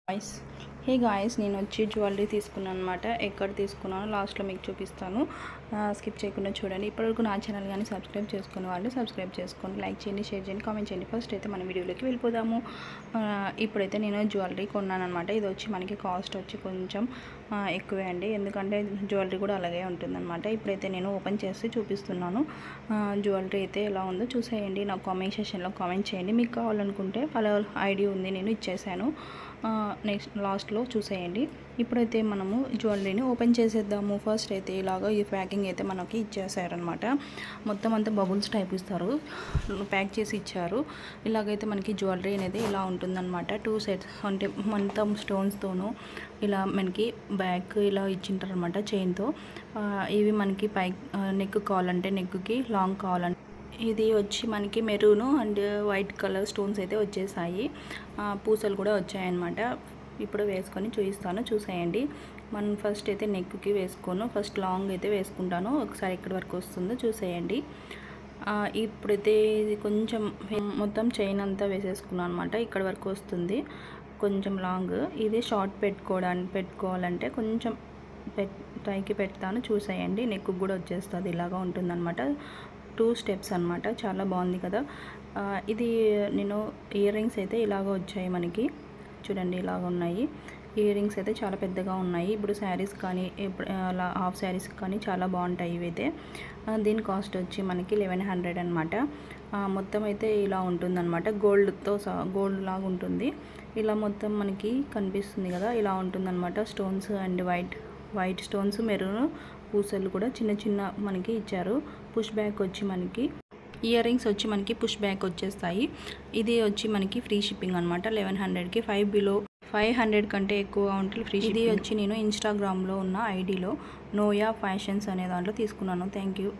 Guys hey guys నేను వచ్చి jewellery తీసుకున్నాను అనమాట. ఎక్కడ తీసుకున్నాను లాస్ట్లో మీకు చూపిస్తాను. స్కిప్ చేయకుండా చూడండి. ఇప్పటివరకు నా ఛానల్ కానీ సబ్స్క్రైబ్ చేసుకునే వాళ్ళు సబ్స్క్రైబ్ చేసుకోండి, లైక్ చేయండి, షేర్ చేయండి, కామెంట్ చేయండి. ఫస్ట్ అయితే మన వీడియోలోకి వెళ్ళిపోదాము. ఇప్పుడైతే నేను జ్యువెలరీ కొన్నాను అనమాట. ఇది వచ్చి మనకి కాస్ట్ వచ్చి కొంచెం ఎక్కువే అండి, ఎందుకంటే జ్యువెలరీ కూడా అలాగే ఉంటుందన్నమాట. ఇప్పుడైతే నేను ఓపెన్ చేసి చూపిస్తున్నాను. జ్యువెలరీ అయితే ఎలా ఉందో చూసేయండి. నాకు కామెంట్ సెక్షన్లో కామెంట్ చేయండి. మీకు కావాలనుకుంటే వాళ్ళ ఐడి ఉంది, నేను ఇచ్చేసాను. నెక్స్ట్ లాస్ట్లో చూసేయండి. ఇప్పుడైతే మనము జ్యువెలరీని ఓపెన్ చేసేద్దాము. ఫస్ట్ అయితే ఇలాగ ఈ ప్యాకింగ్ అయితే మనకి ఇచ్చేసారనమాట. మొత్తం అంతా బబుల్స్ టైప్ ఇస్తారు, ప్యాక్ చేసి ఇచ్చారు. ఇలాగైతే మనకి జ్యువెలరీ అనేది ఇలా ఉంటుందన్నమాట. 2 సెట్స్ అంటే మొత్తం స్టోన్స్తోనూ ఇలా మనకి బ్యాక్ ఇలా ఇచ్చింటారు అనమాట చైన్తో. ఇవి మనకి పై నెక్ కావాలంటే నెక్కి, లాంగ్ కావాలంటే ఇది వచ్చి మనకి maroon and white colour stones అయితే వచ్చేసాయి. పూసలు కూడా వచ్చాయన్నమాట. ఇప్పుడు వేసుకొని చూపిస్తాను, చూసేయండి. మనం ఫస్ట్ అయితే నెక్కి వేసుకోను, ఫస్ట్ లాంగ్ అయితే వేసుకుంటాను. ఒకసారి ఎక్కడి వరకు వస్తుందో చూసేయండి. ఇప్పుడైతే ఇది కొంచెం మొత్తం చైన్ అంతా వేసేసుకున్నాను అనమాట. ఇక్కడ వరకు వస్తుంది కొంచెం లాంగ్. ఇది షార్ట్ పెట్టుకోవాలంటే కొంచెం పైకి పెడతాను, చూసేయండి. నెక్కు కూడా వచ్చేస్తుంది, ఇలాగా ఉంటుందన్నమాట. 2 స్టెప్స్ అనమాట. చాలా బాగుంది కదా. ఇది నేను ఇయర్ రింగ్స్ అయితే ఇలాగ వచ్చాయి మనకి, చూడండి ఇలాగ ఉన్నాయి. ఇయర్ రింగ్స్ అయితే చాలా పెద్దగా ఉన్నాయి. ఇప్పుడు శారీస్ కానీ అలా హాఫ్ శారీస్ కానీ చాలా బాగుంటాయి ఇవైతే. దీని కాస్ట్ వచ్చి మనకి 1100 అనమాట. మొత్తం అయితే ఇలా ఉంటుందన్నమాట. గోల్డ్ లాగా ఉంటుంది. ఇలా మొత్తం మనకి కనిపిస్తుంది కదా, ఇలా ఉంటుందన్నమాట. Stones and white stones, maroon పూసలు కూడా చిన్న చిన్న మనకి ఇచ్చారు. పుష్ బ్యాక్ వచ్చి మనకి ఇయర్ రింగ్స్ వచ్చి మనకి పుష్ బ్యాక్ వచ్చేస్తాయి. ఇది వచ్చి మనకి ఫ్రీ షిప్పింగ్ అనమాట. 1100కి 500 కంటే ఎక్కువ ఉంటే ఫ్రీ షిప్పింగ్. ఇది వచ్చి నేను ఇన్స్టాగ్రామ్లో ఉన్న ఐడిలో నోయా ఫ్యాషన్స్ అనే దాంట్లో తీసుకున్నాను. Thank you.